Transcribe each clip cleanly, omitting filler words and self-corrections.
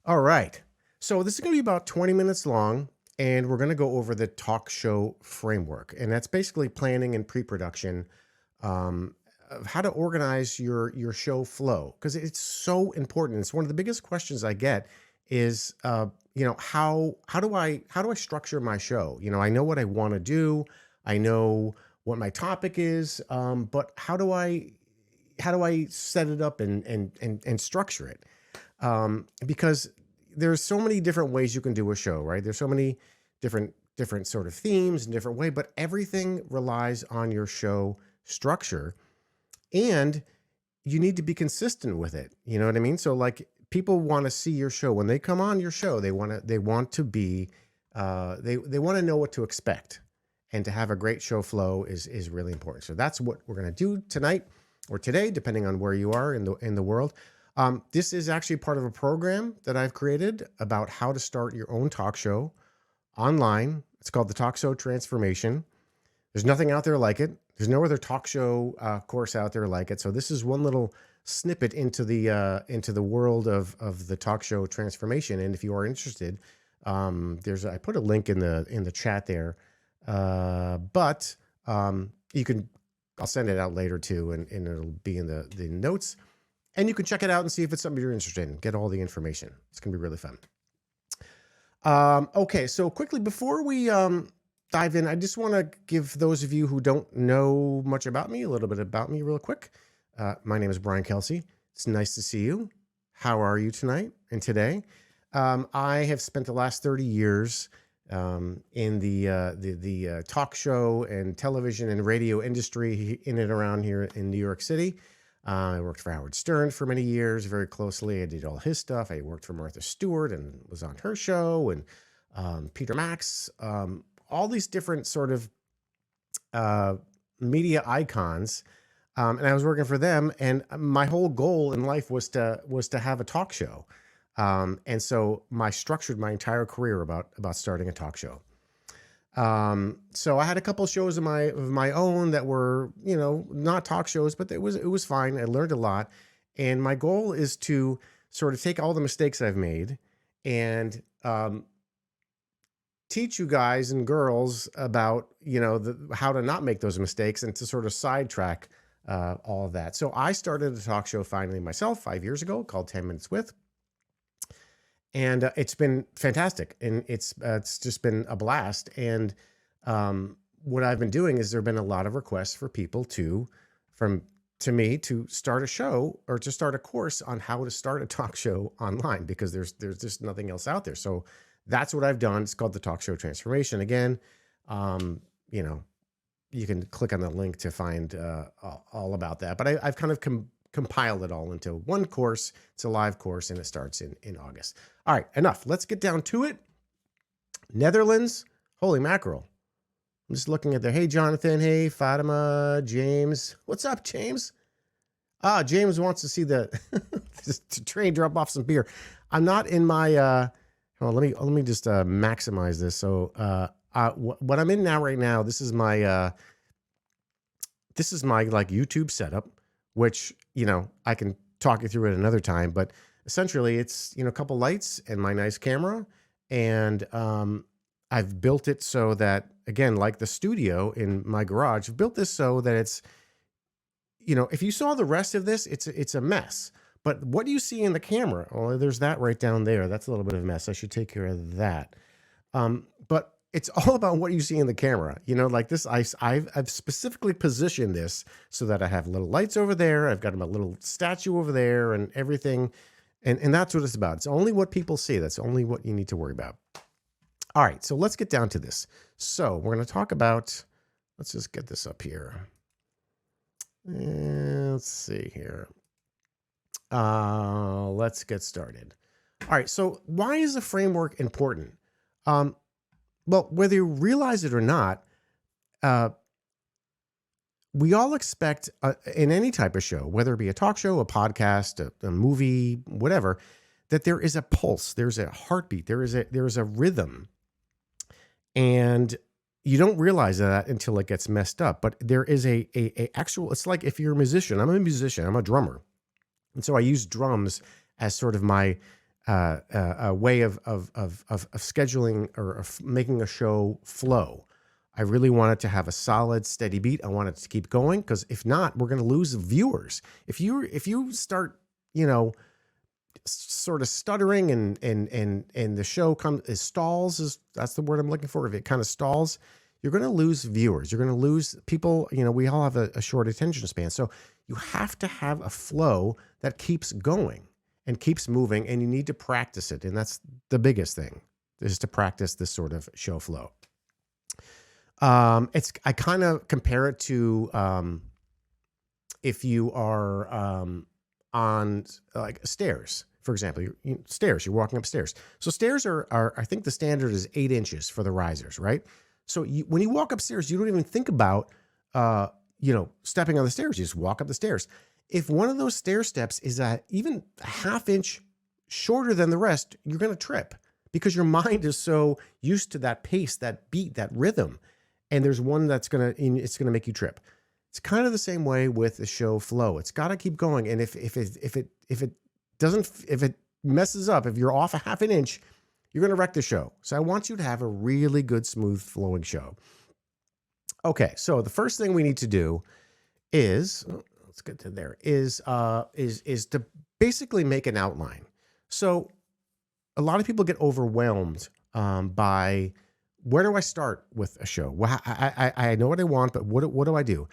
All right. So this is going to be about 20 minutes long, and we're going to go over the talk show framework. And that's basically planning and pre-production of how to organize your show flow, because it's so important. It's one of the biggest questions I get is how do I structure my show? I know what I want to do. I know what my topic is, but how do I set it up and structure it? Because there's so many different ways you can do a show, right? There's so many different sort of themes and different way, but everything relies on your show structure, and you need to be consistent with it. You know what I mean? So like people want to see your show when they come on your show. They want to know what to expect, and to have a great show flow is really important. So that's what we're going to do tonight or today, depending on where you are in the world. This is actually part of a program that I've created about how to start your own talk show online. It's called the Talk Show Transformation. There's nothing out there like it. There's no other talk show course out there like it. So this is one little snippet into the world of the talk show transformation. And if you are interested, I put a link in the chat there, but you can. I'll send it out later too, and it'll be in the notes. And you can check it out and see if it's something you're interested in. Get all the information. It's going to be really fun. Okay, so quickly, before we dive in, I just want to give those of you who don't know much about me, a little bit about me real quick. My name is Brian Kelsey. It's nice to see you. How are you tonight and today? I have spent the last 30 years in the talk show and television and radio industry in and around here in New York City. I worked for Howard Stern for many years, very closely. I did all his stuff. I worked for Martha Stewart and was on her show, and Peter Max, all these different sort of media icons. And I was working for them, and my whole goal in life was to have a talk show. And so I structured my entire career about starting a talk show. So I had a couple of shows of my own that were, not talk shows, but it was fine. I learned a lot. And my goal is to sort of take all the mistakes I've made and, teach you guys and girls about, how to not make those mistakes and to sort of sidetrack, all of that. So I started a talk show finally myself 5 years ago called 10 Minutes With. And it's been fantastic, and it's just been a blast. And what I've been doing is there have been a lot of requests for people to me to start a show or to start a course on how to start a talk show online, because there's just nothing else out there. So that's what I've done. It's called the Talk Show Transformation. Again, you can click on the link to find all about that. But I've kind of compile it all into one course. It's a live course, and it starts in August. All right, enough. Let's get down to it. Netherlands, holy mackerel. I'm just looking at there. Hey, Jonathan. Hey, Fatima, James. What's up, James? James wants to see the train drop off some beer. I'm not in my, let me just maximize this. So what I'm in right now, this is my like YouTube setup, which, I can talk you through it another time, but essentially it's, a couple lights and my nice camera. And I've built it so that, again, like the studio in my garage, I've built this so that it's, if you saw the rest of this, it's a mess. But what do you see in the camera? Well, there's that right down there. That's a little bit of a mess. I should take care of that. But it's all about what you see in the camera. Like this, I've specifically positioned this so that I have little lights over there. I've got a little statue over there and everything. And that's what it's about. It's only what people see. That's only what you need to worry about. All right, so let's get down to this. So we're going to talk about, let's just get this up here. Let's see here. Let's get started. All right, so why is the framework important? Well, whether you realize it or not, we all expect in any type of show, whether it be a talk show, a podcast, a movie, whatever, that there is a pulse, there's a heartbeat, there is a rhythm. And you don't realize that until it gets messed up. But there is a actual, it's like if you're a musician, I'm a musician, I'm a drummer. And so I use drums as sort of my a way of scheduling or of making a show flow. I really want it to have a solid, steady beat. I want it to keep going, because if not, we're going to lose viewers. If you start, sort of stuttering and the show stalls, that's the word I'm looking for. If it kind of stalls, you're going to lose viewers. You're going to lose people. We all have a short attention span. So you have to have a flow that keeps going and keeps moving, and you need to practice it. And that's the biggest thing, is to practice this sort of show flow. I kind of compare it to, if you are, on like stairs, for example, you're walking upstairs. So stairs are, I think the standard is 8 inches for the risers, right? So when you walk upstairs, you don't even think about, stepping on the stairs. You just walk up the stairs. If one of those stair steps is even a half inch shorter than the rest, you're going to trip, because your mind is so used to that pace, that beat, that rhythm. And there's one it's going to make you trip. It's kind of the same way with the show flow. It's got to keep going. And if it messes up, if you're off a half an inch, you're going to wreck the show. So I want you to have a really good, smooth flowing show. Okay. So the first thing we need to do is, let's get to there, is to basically make an outline. So a lot of people get overwhelmed by, where do I start with a show? Well, I know what I want, but what do I do?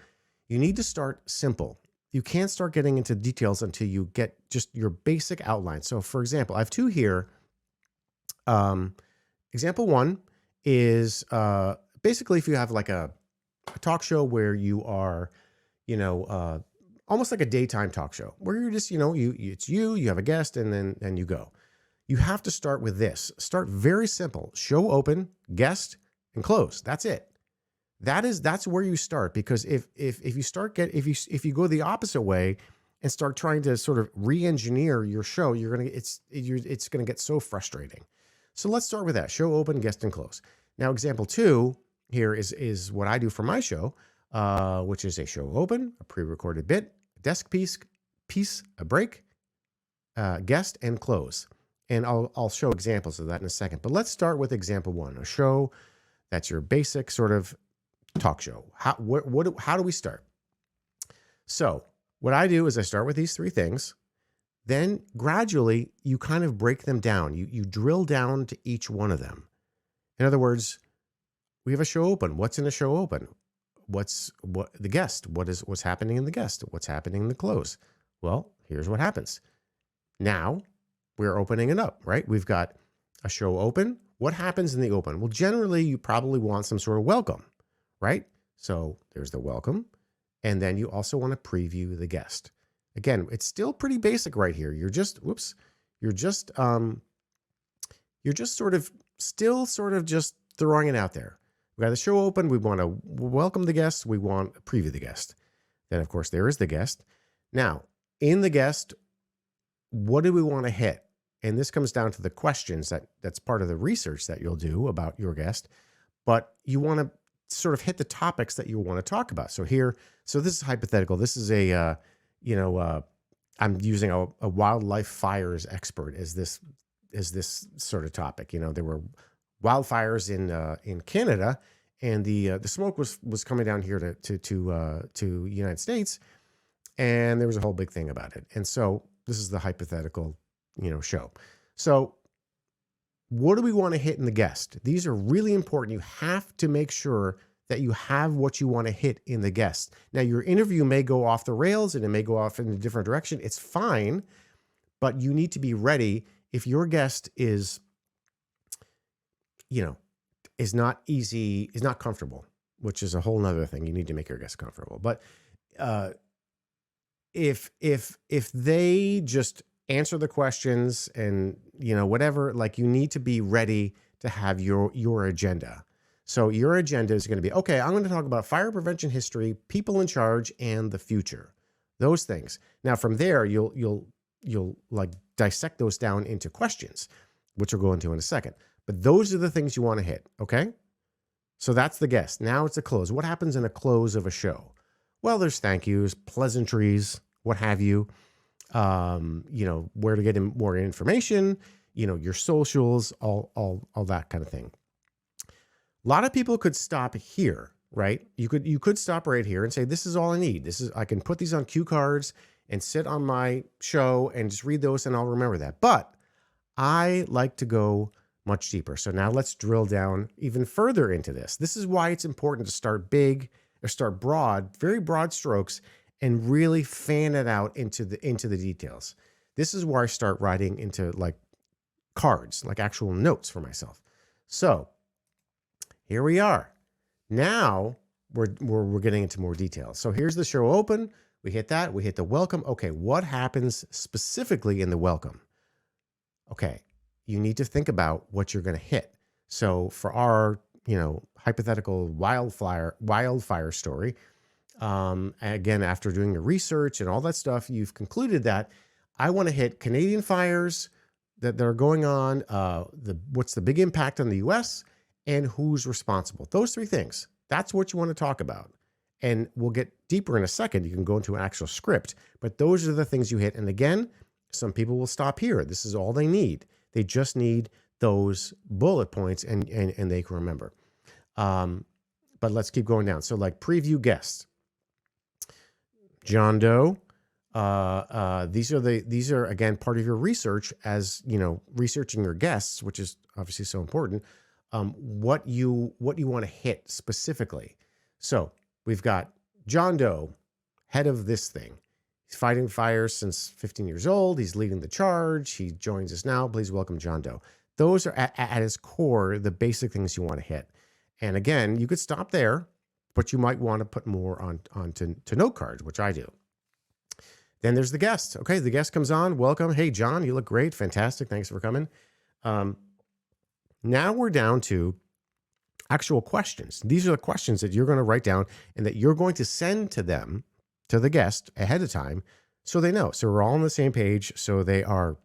You need to start simple. You can't start getting into details until you get just your basic outline. So for example, I have 2 here. Example 1 is basically if you have like a talk show where you are, almost like a daytime talk show where you're just, you have a guest and then you go. You have to start with this. Start very simple. Show open, guest, and close. That's it. That's where you start, because if you go the opposite way and start trying to sort of re-engineer your show, it's gonna get so frustrating. So let's start with that. Show open, guest, and close. Now, example 2 here is what I do for my show, which is a show open, a pre-recorded bit, a desk piece, a break, guest, and close. And I'll show examples of that in a second. But let's start with example 1, a show that's your basic sort of talk show. How do we start? So what I do is I start with these 3 things. Then gradually you kind of break them down. You drill down to each one of them. In other words, we have a show open. What's in a show open? What's the guest? What's happening in the guest? What's happening in the close? Well, here's what happens. Now we're opening it up, right? We've got a show open. What happens in the open? Well, generally you probably want some sort of welcome, right? So there's the welcome. And then you also want to preview the guest. Again, it's still pretty basic right here. You're just sort of just throwing it out there. We got the show open. We want to welcome the guest. We want to preview the guest. Then, of course, there is the guest. Now, in the guest, what do we want to hit? And this comes down to the questions that's part of the research that you'll do about your guest. But you want to sort of hit the topics that you want to talk about. So this is hypothetical. This is I'm using a wildlife fires expert as this sort of topic. There were wildfires in Canada, and the smoke was coming down here to United States, and there was a whole big thing about it. And so this is the hypothetical, show. So what do we want to hit in the guest? These are really important. You have to make sure that you have what you want to hit in the guest. Now, your interview may go off the rails and it may go off in a different direction. It's fine, but you need to be ready if your guest is not comfortable, which is a whole nother thing. You need to make your guest comfortable. But if they just answer the questions and whatever, like, you need to be ready to have your agenda. So your agenda is going to be, okay, I'm going to talk about fire prevention history, people in charge, and the future. Those things. Now from there, you'll like dissect those down into questions, which we'll go into in a second. But those are the things you want to hit, okay? So that's the guest. Now it's a close. What happens in a close of a show? Well, there's thank yous, pleasantries, what have you. Where to get more information. your socials, all that kind of thing. A lot of people could stop here, right? You could stop right here and say, this is all I need. I can put these on cue cards and sit on my show and just read those and I'll remember that. But I like to go much deeper. So now let's drill down even further into this. This is why it's important to start big or start broad, very broad strokes, and really fan it out into the details. This is where I start writing into like cards, like actual notes for myself. So here we are. Now we're getting into more details. So here's the show open. We hit that. We hit the welcome. Okay, what happens specifically in the welcome? Okay, you need to think about what you're going to hit. So for our, hypothetical wildfire story, again, after doing your research and all that stuff, you've concluded that I want to hit Canadian fires that are going on, what's the big impact on the U.S., and who's responsible. Those three things. That's what you want to talk about. And we'll get deeper in a second. You can go into an actual script, but those are the things you hit. And again, some people will stop here. This is all they need. They just need those bullet points and they can remember. But let's keep going down. So like preview guests. John Doe. These are again part of your research as researching your guests, which is obviously so important. What you want to hit specifically. So we've got John Doe, head of this thing. He's fighting fires since 15 years old. He's leading the charge. He joins us now. Please welcome John Doe. Those are at its core the basic things you want to hit. And again, you could stop there, but you might want to put more onto note cards, which I do. Then there's the guest. Okay, the guest comes on. Welcome. Hey, John, you look great. Fantastic. Thanks for coming. Now we're down to actual questions. These are the questions that you're going to write down and that you're going to send to them, to the guest ahead of time, so they know. So we're all on the same page, so they are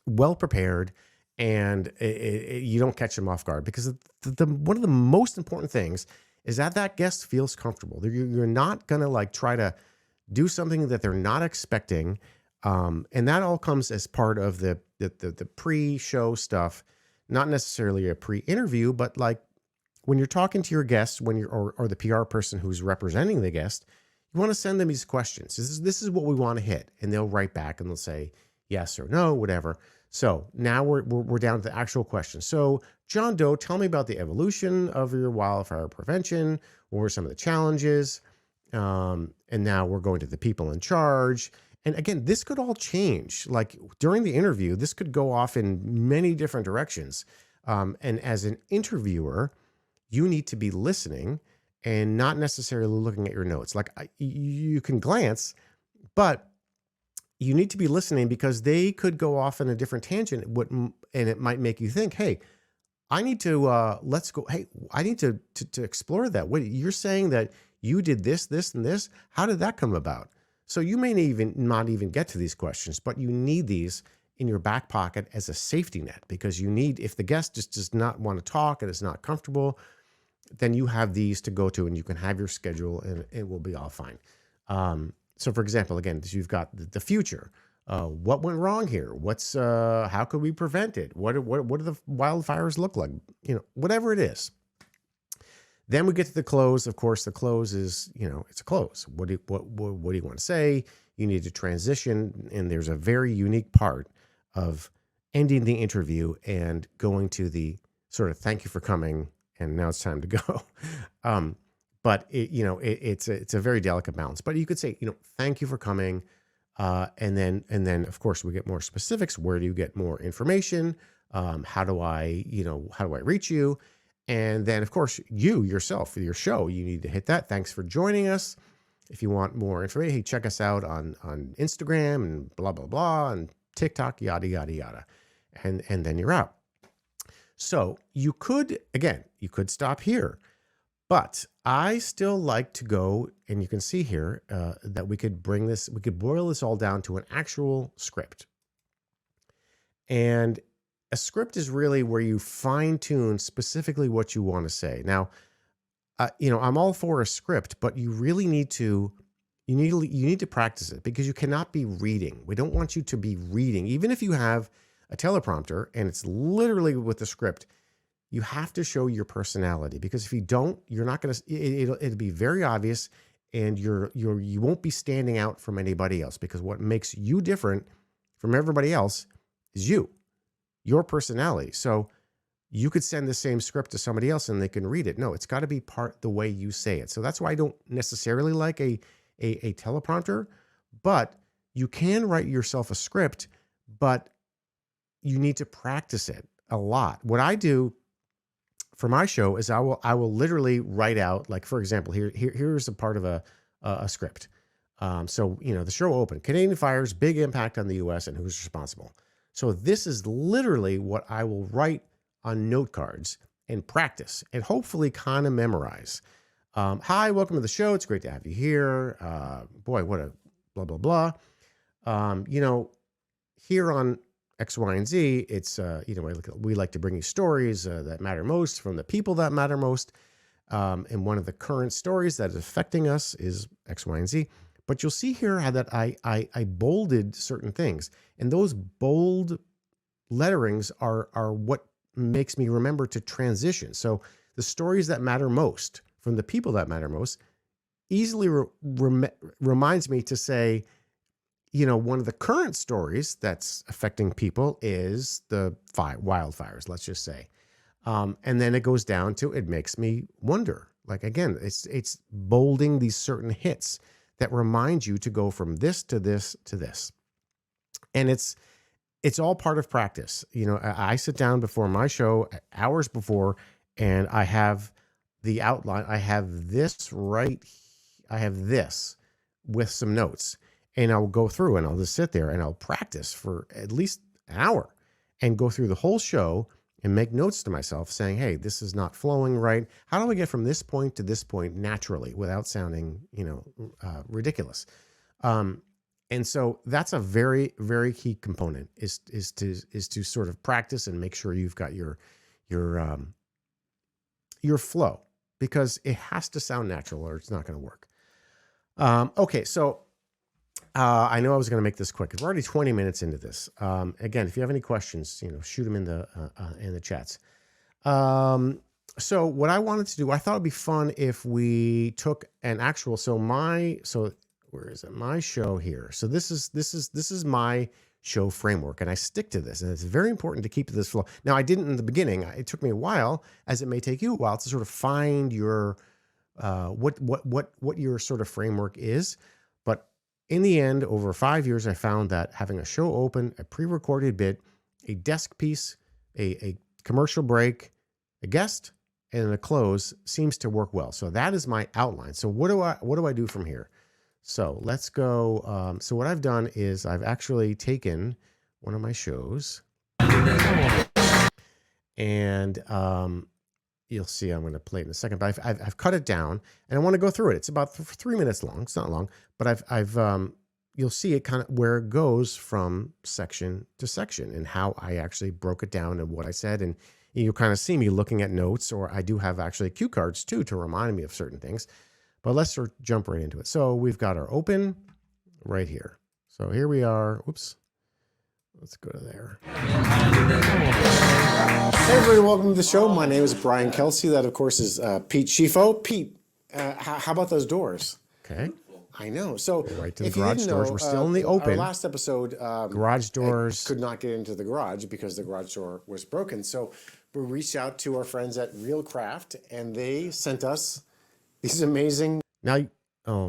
well prepared and you don't catch them off guard. Because one of the most important things is that guest feels comfortable. You're not going to like try to do something that they're not expecting. And that all comes as part of the pre-show stuff. Not necessarily a pre-interview, but like when you're talking to your guests, or the PR person who's representing the guest, you want to send them these questions. This is what we want to hit, and they'll write back and they'll say yes or no, whatever. So now we're down to the actual questions. So John Doe, tell me about the evolution of your wildfire prevention. What were some of the challenges? And now we're going to the people in charge. And again, this could all change. Like during the interview, this could go off in many different directions. And as an interviewer, you need to be listening and not necessarily looking at your notes. Like you can glance, but you need to be listening because they could go off in a different tangent. And it might make you think, hey, I need to, let's go. Hey, I need to explore that. What you're saying that you did this, and this. How did that come about? So you may not even get to these questions, but you need these in your back pocket as a safety net, because you need, if the guest just does not want to talk and is not comfortable, then you have these to go to and you can have your schedule and it will be all fine. So for example, again, you've got the future. What went wrong here? How could we prevent it? What do the wildfires look like? Whatever it is. Then we get to the close. Of course, the close is, it's a close. What do you want to say? You need to transition, and there's a very unique part of ending the interview and going to the sort of thank you for coming, and now it's time to go. But it's a very delicate balance. But you could say, thank you for coming, and then of course we get more specifics. Where do you get more information? How do I reach you? And then, of course, you yourself, for your show, you need to hit that. Thanks for joining us. If you want more information, hey, check us out on Instagram and blah, blah, blah, and TikTok, yada, yada, yada. And then you're out. So you could stop here. But I still like to go, and you can see here that we could boil this all down to an actual script. And a script is really where you fine tune specifically what you want to say. Now, I'm all for a script, but you really need to practice it, because you cannot be reading. We don't want you to be reading, even if you have a teleprompter and it's literally with the script, you have to show your personality, because if you don't, you're not going to, it'll be very obvious, and you won't be standing out from anybody else, because what makes you different from everybody else is your personality. So you could send the same script to somebody else and they can read it. No, it's got to be part the way you say it. So that's why I don't necessarily like a teleprompter, but you can write yourself a script, but you need to practice it a lot. What I do for my show is I will literally write out, like, for example, here's a part of a script. So, the show opened, Canadian fires, big impact on the U.S. and who's responsible. So this is literally what I will write on note cards and practice and hopefully kind of memorize. Hi, welcome to the show. It's great to have you here. Boy, what a blah, blah, blah. Here on X, Y, and Z, it's, we like to bring you stories that matter most from the people that matter most. And one of the current stories that is affecting us is X, Y, and Z. But you'll see here how that I bolded certain things. And those bold letterings are what makes me remember to transition. So the stories that matter most from the people that matter most easily reminds me to say, one of the current stories that's affecting people is the wildfires, let's just say. And then it goes down to, it makes me wonder. Like, again, it's bolding these certain hits that remind you to go from this to this to this. And it's all part of practice. I sit down before my show hours before, and I have the outline. I have this with some notes, and I'll go through and I'll just sit there and I'll practice for at least an hour and go through the whole show and make notes to myself saying, hey, this is not flowing right. How do I get from this point to this point naturally without sounding, ridiculous? And so that's a very, very key component is to sort of practice and make sure you've got your flow, because it has to sound natural or it's not going to work. Okay. So, I know I was going to make this quick. We're already 20 minutes into this. Again, if you have any questions, shoot them in the chats. So what I wanted to do, I thought it'd be fun if we took an actual, where is it? My show here. So this is my show framework, and I stick to this, and it's very important to keep to this flow. Now, I didn't in the beginning. It took me a while, as it may take you a while, to sort of find your, what your sort of framework is. But in the end, over 5 years, I found that having a show open, a pre-recorded bit, a desk piece, a commercial break, a guest, and a close seems to work well. So that is my outline. So what do I do from here? So let's go. So what I've done is I've actually taken one of my shows, and you'll see I'm going to play it in a second. But I've cut it down, and I want to go through it. It's about 3 minutes long. It's not long, but you'll see it kind of where it goes from section to section and how I actually broke it down and what I said. And you'll kind of see me looking at notes, or I do have actually cue cards too to remind me of certain things. But let's sort of jump right into it. So we've got our open right here. So here we are. Whoops. Let's go to there. Hey, everybody. Welcome to the show. My name is Brian Kelsey. That, of course, is Pete Schifo. Pete, how about those doors? Okay. I know. So right to the garage doors. We're still in the open. Our last episode, garage doors. I could not get into the garage because the garage door was broken. So we reached out to our friends at Real Craft, and they sent us these amazing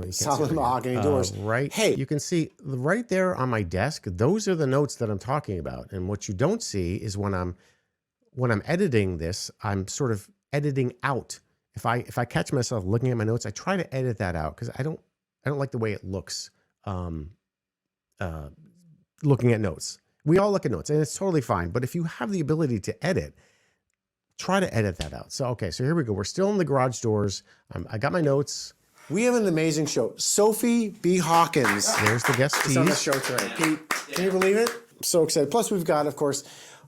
solid mahogany doors. Right. Hey, you can see right there on my desk. Those are the notes that I'm talking about. And what you don't see is when I'm editing this, I'm sort of editing out. If I catch myself looking at my notes, I try to edit that out because I don't like the way it looks. Looking at notes, we all look at notes, and it's totally fine. But if you have the ability to edit, try to edit that out. So, okay, so here we go. We're still in the garage doors. I got my notes. We have an amazing show. Sophie B. Hawkins. There's the guest tease. On the show tonight. Pete, can you believe it? I'm so excited. Plus, we've got, of course,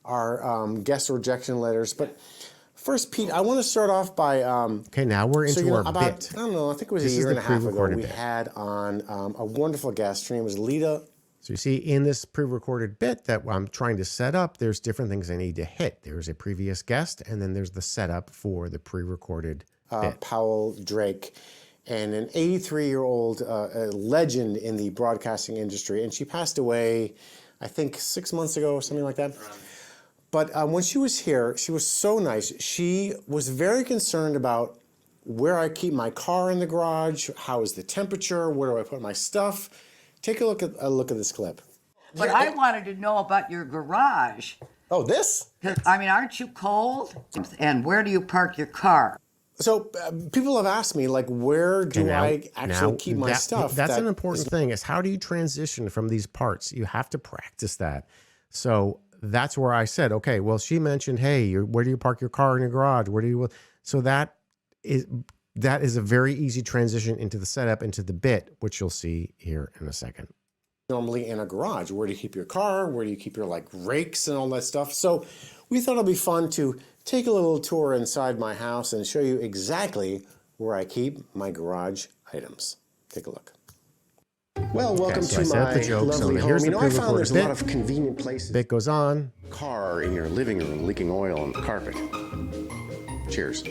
our guest rejection letters. But first, Pete, I want to start off by... okay, now we're into our bit. I don't know, I think it was a year and a half ago. We had on a wonderful guest. Her name was Lita So you see in this pre-recorded bit that I'm trying to set up, there's different things I need to hit. There's a previous guest, and then there's the setup for the pre-recorded bit. Powell Drake, and an 83-year-old legend in the broadcasting industry. And she passed away, I think, 6 months ago or something like that. But when she was here, she was so nice. She was very concerned about where I keep my car in the garage, how is the temperature, where do I put my stuff. Take a look at this clip. But I wanted to know about your garage. Oh, this? 'Cause, I mean, aren't you cold? And where do you park your car? So people have asked me, like, where do I actually keep my stuff? That's an important thing, is how do you transition from these parts? You have to practice that. So that's where I said, okay, well, she mentioned, hey, where do you park your car in your garage? Where do you, so that is a very easy transition into the setup, into the bit, which you'll see here in a second. Normally in a garage, where do you keep your car? Where do you keep your like rakes and all that stuff? So we thought it'd be fun to take a little tour inside my house and show you exactly where I keep my garage items. Take a look. Well, welcome to my lovely home. You know, I found there's a lot of convenient places. Bit goes on. Car in your living room leaking oil on the carpet. Cheers.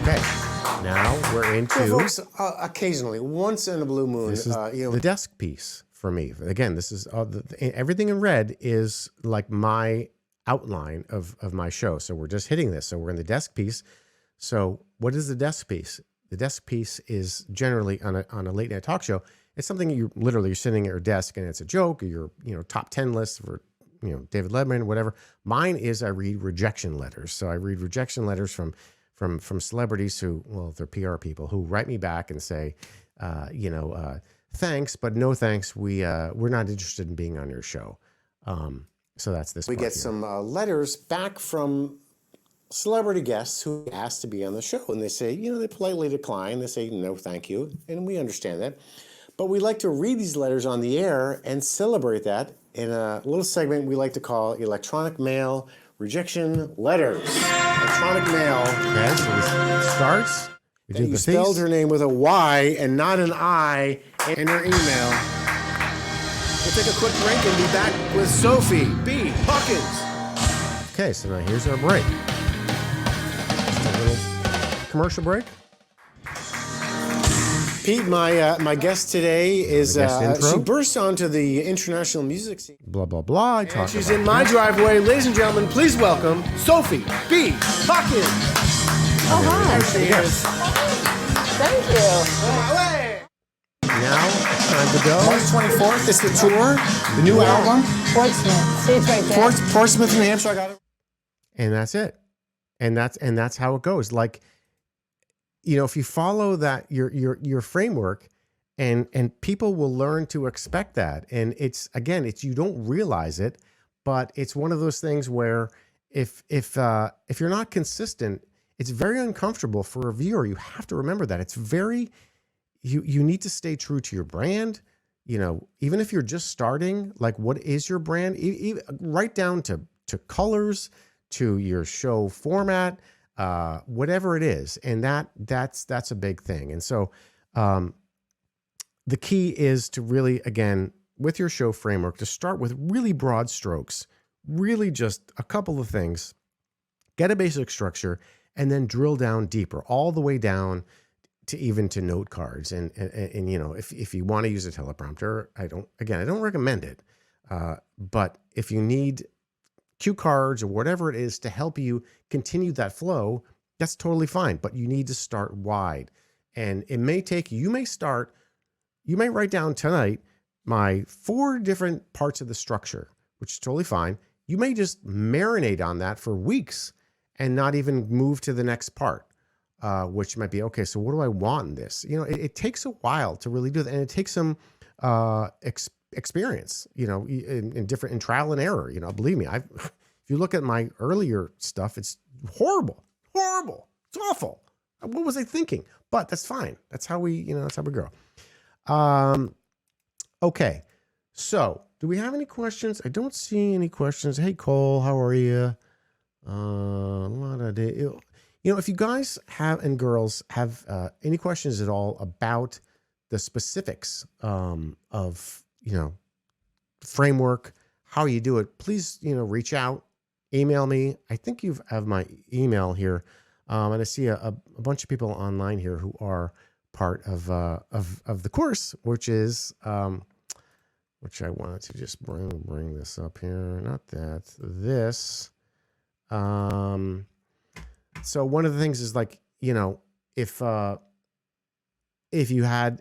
Okay, now we're into... So folks, occasionally, once in a blue moon, this is the desk piece for me. Again, this is everything in red is like my outline of my show. So we're just hitting this. So we're in the desk piece. So what is the desk piece? The desk piece is generally on a late night talk show. It's something you're sitting at your desk and it's a joke, or your top 10 list for David Letterman, whatever. Mine is I read rejection letters. So I read rejection letters from celebrities who, well, they're PR people who write me back and say, thanks, but no thanks. We're not interested in being on your show. So that's this. We get some letters back from celebrity guests who asked to be on the show, and they say, they politely decline. They say, no, thank you, and we understand that. But we like to read these letters on the air and celebrate that in a little segment we like to call Electronic Mail Rejection Letters. Electronic mail. Okay, so this starts. You spelled her name with a Y and not an I in her email. We'll take a quick break and be back with Sophie B. Hawkins. Okay, so now here's our break. Just a little commercial break. Pete, my guest today is, she burst onto the international music scene. Blah, blah, blah. She's in my driveway. Ladies and gentlemen, please welcome Sophie B. Hawkins. Oh, hi. There she is. Thank you. Now it's time to go. March 24th is the tour, the new album. Portsmouth. See, it's right there. Portsmouth, New Hampshire. I got it. And that's it. And that's how it goes. Like, if you follow that your framework, and people will learn to expect that. And it's you don't realize it, but it's one of those things where if you're not consistent, it's very uncomfortable for a viewer. You have to remember that. It's very you need to stay true to your brand. Even if you're just starting, like, what is your brand? Right down to colors, to your show format. Whatever it is. And that's a big thing. And so, the key is to really, again, with your show framework, to start with really broad strokes, really just a couple of things, get a basic structure, and then drill down deeper, all the way down to note cards. And if you want to use a teleprompter, I don't recommend it. But if you need cue cards or whatever it is to help you continue that flow, that's totally fine. But you need to start wide. And it may take, you may write down tonight my 4 different parts of the structure, which is totally fine. You may just marinate on that for weeks and not even move to the next part, which might be, okay, so what do I want in this? It takes a while to really do that. And it takes some experience, in trial and error. Believe me, if you look at my earlier stuff, it's horrible. It's awful. What was I thinking? But that's fine. That's how we grow. Okay. So do we have any questions? I don't see any questions. Hey, Cole, how are you? if you guys have and girls have any questions at all about the specifics of, framework, how you do it, please, reach out, email me. I think you have my email here. And I see a bunch of people online here who are part of the course, which is, which I wanted to just bring this up here. Not that, this. So one of the things is like, if you had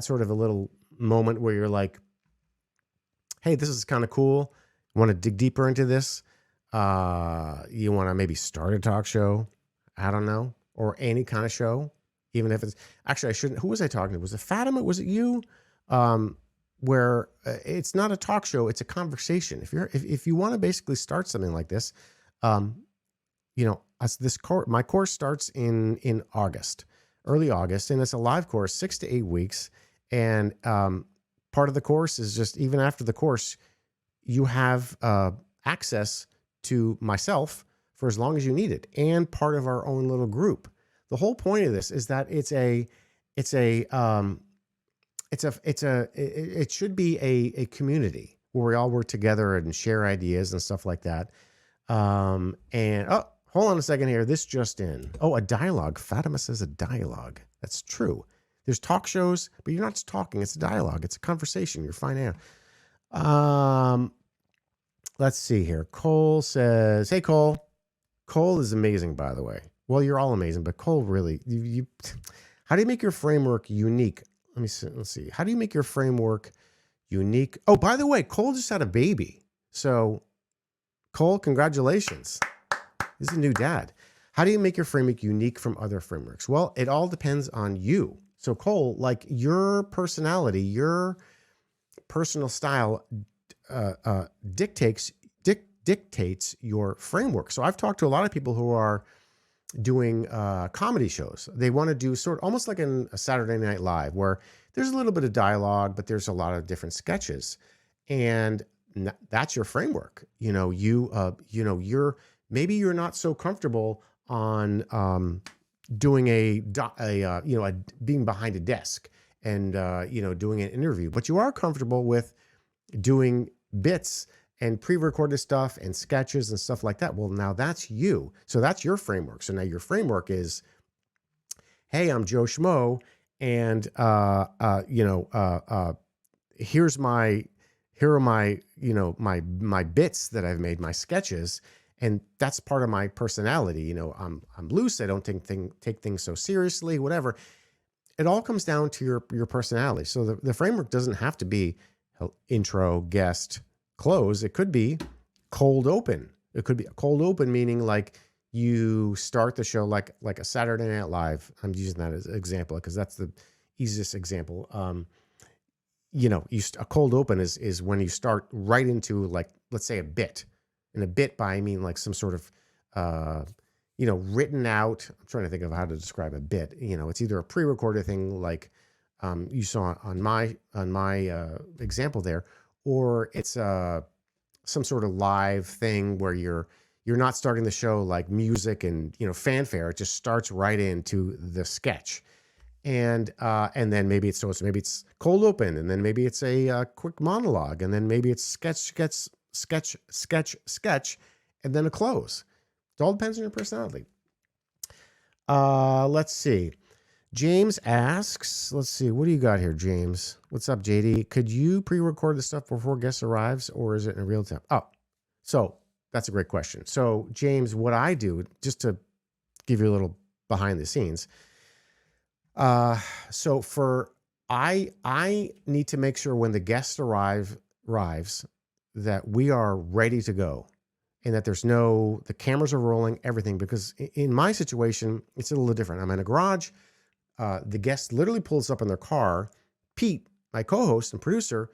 sort of a little moment where you're like, hey, this is kind of cool, want to dig deeper into this, you want to maybe start a talk show, I don't know, or any kind of show, even if it's actually, I shouldn't, who was I talking to? Was it Fatima? Was it you? Where it's not a talk show, it's a conversation. If you want to basically start something like this, my course starts in August, early August, and it's a live course, 6 to 8 weeks. And part of the course is just, even after the course, you have access to myself for as long as you need it, and part of our own little group. The whole point of this is that it should be a community where we all work together and share ideas and stuff like that. And hold on a second here. This just in. Oh, a dialogue. Fatima says a dialogue. That's true. There's talk shows, but you're not just talking. It's a dialogue. It's a conversation. You're finding out. Let's see here. Cole says, hey, Cole. Cole is amazing, by the way. Well, you're all amazing, but Cole really, how do you make your framework unique? Let's see. How do you make your framework unique? Oh, by the way, Cole just had a baby. So Cole, congratulations. He's a new dad. How do you make your framework unique from other frameworks? Well, it all depends on you. So Cole, like your personality, your personal style dictates your framework. So I've talked to a lot of people who are doing comedy shows. They want to do sort of almost like in a Saturday Night Live, where there's a little bit of dialogue, but there's a lot of different sketches, and that's your framework. Maybe you're not so comfortable on doing being behind a desk and doing an interview, but you are comfortable with doing bits and pre-recorded stuff and sketches and stuff like that. Well, now that's you. So that's your framework. So now your framework is, hey, I'm Joe Schmo, and here are my bits that I've made, my sketches, and that's part of my personality. I'm loose. I don't take things so seriously, whatever. It all comes down to your personality. So the framework doesn't have to be intro, guest, close. It could be cold open. It could be cold open, meaning like you start the show like a Saturday Night Live. I'm using that as an example because that's the easiest example. A cold open is when you start right into, like, let's say a bit. And a bit by, I mean like some sort of, written out. I'm trying to think of how to describe a bit. It's either a pre-recorded thing like you saw on my example there, or it's some sort of live thing where you're not starting the show like music and fanfare. It just starts right into the sketch, and then maybe it's cold open, and then maybe it's a quick monologue, and then maybe it's sketch, and then a close. It all depends on your personality. Let's see. James asks, let's see, what do you got here, James? What's up, JD? Could you pre-record the stuff before guest arrives, or is it in real time? Oh, so that's a great question. So, James, what I do, just to give you a little behind the scenes, I need to make sure when the guest arrives that we are ready to go, and that the cameras are rolling, everything, because in my situation, it's a little different. I'm in a garage. The guest literally pulls up in their car. Pete, my co-host and producer,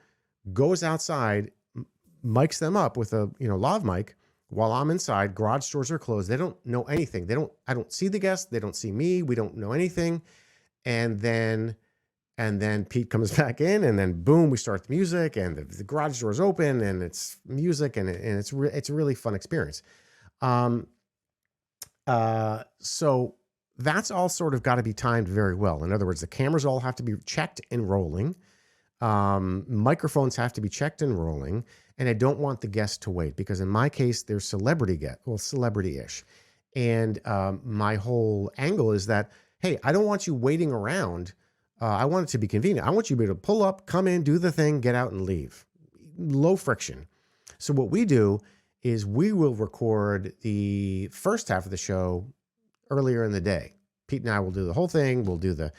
goes outside, mics them up with a lav mic while I'm inside. Garage doors are closed. They don't know anything. I don't see the guest. They don't see me. We don't know anything. And then Pete comes back in, and then boom, we start the music, and the garage doors open, and it's music, and it's a really fun experience. So that's all sort of got to be timed very well. In other words, the cameras all have to be checked and rolling. Microphones have to be checked and rolling. And I don't want the guests to wait because in my case, they're celebrity-ish. And my whole angle is that, hey, I don't want you waiting around. I want it to be convenient. I want you to be able to pull up, come in, do the thing, get out and leave. Low friction. So what we do is we will record the first half of the show earlier in the day. Pete and I will do the whole thing. We'll do the,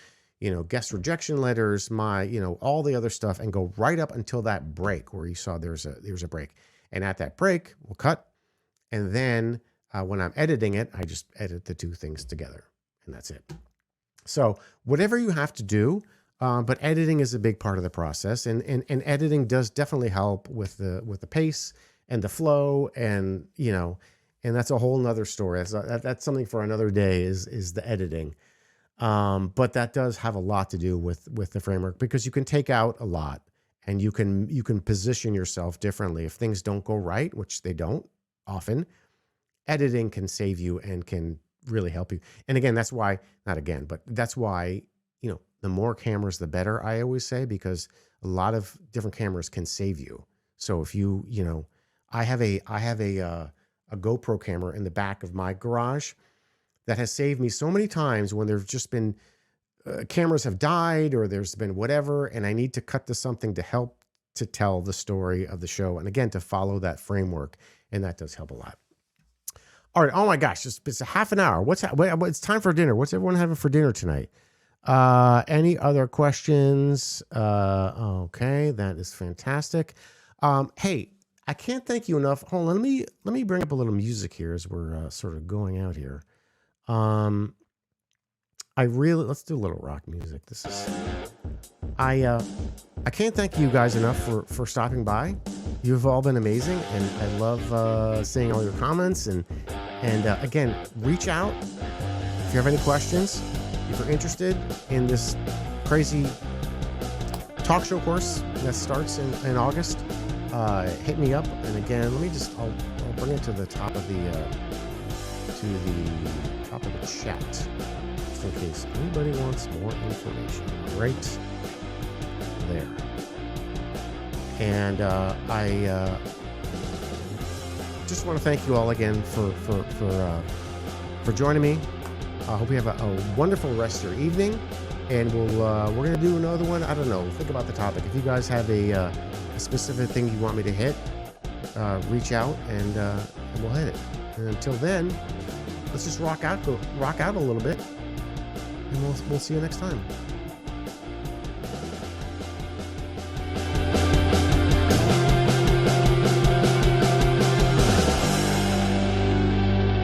guest rejection letters, all the other stuff, and go right up until that break where you saw there's a break. And at that break, we'll cut. And then when I'm editing it, I just edit the two things together, and that's it. So whatever you have to do, but editing is a big part of the process, and editing does definitely help with the pace and the flow, and and that's a whole nother story. That's something for another day is the editing. But that does have a lot to do with the framework because you can take out a lot and you can position yourself differently if things don't go right, which they don't often. Editing can save you and can really help you. And again, that's why the more cameras, the better, I always say, because a lot of different cameras can save you. So if I have a GoPro camera in the back of my garage that has saved me so many times when there's just been cameras have died or there's been whatever, and I need to cut to something to help to tell the story of the show. And again, to follow that framework. And that does help a lot. All right. Oh my gosh. It's a half an hour. It's time for dinner. What's everyone having for dinner tonight? Any other questions? Okay. That is fantastic. Hey, I can't thank you enough. Hold on. Let me bring up a little music here as we're sort of going out here. Let's do a little rock music. I can't thank you guys enough for stopping by. You've all been amazing, and I love seeing all your comments. And again, reach out if you have any questions. If you're interested in this crazy talk show course that starts in August, hit me up. And again, I'll bring it to the top of the chat, just in case anybody wants more information. Right there. And I just want to thank you all again for joining me. I hope you have a wonderful rest of your evening, and we're going to do another one. I don't know. Think about the topic. If you guys have a specific thing you want me to hit, reach out and we'll hit it. And until then, let's just rock out a little bit, and we'll see you next time.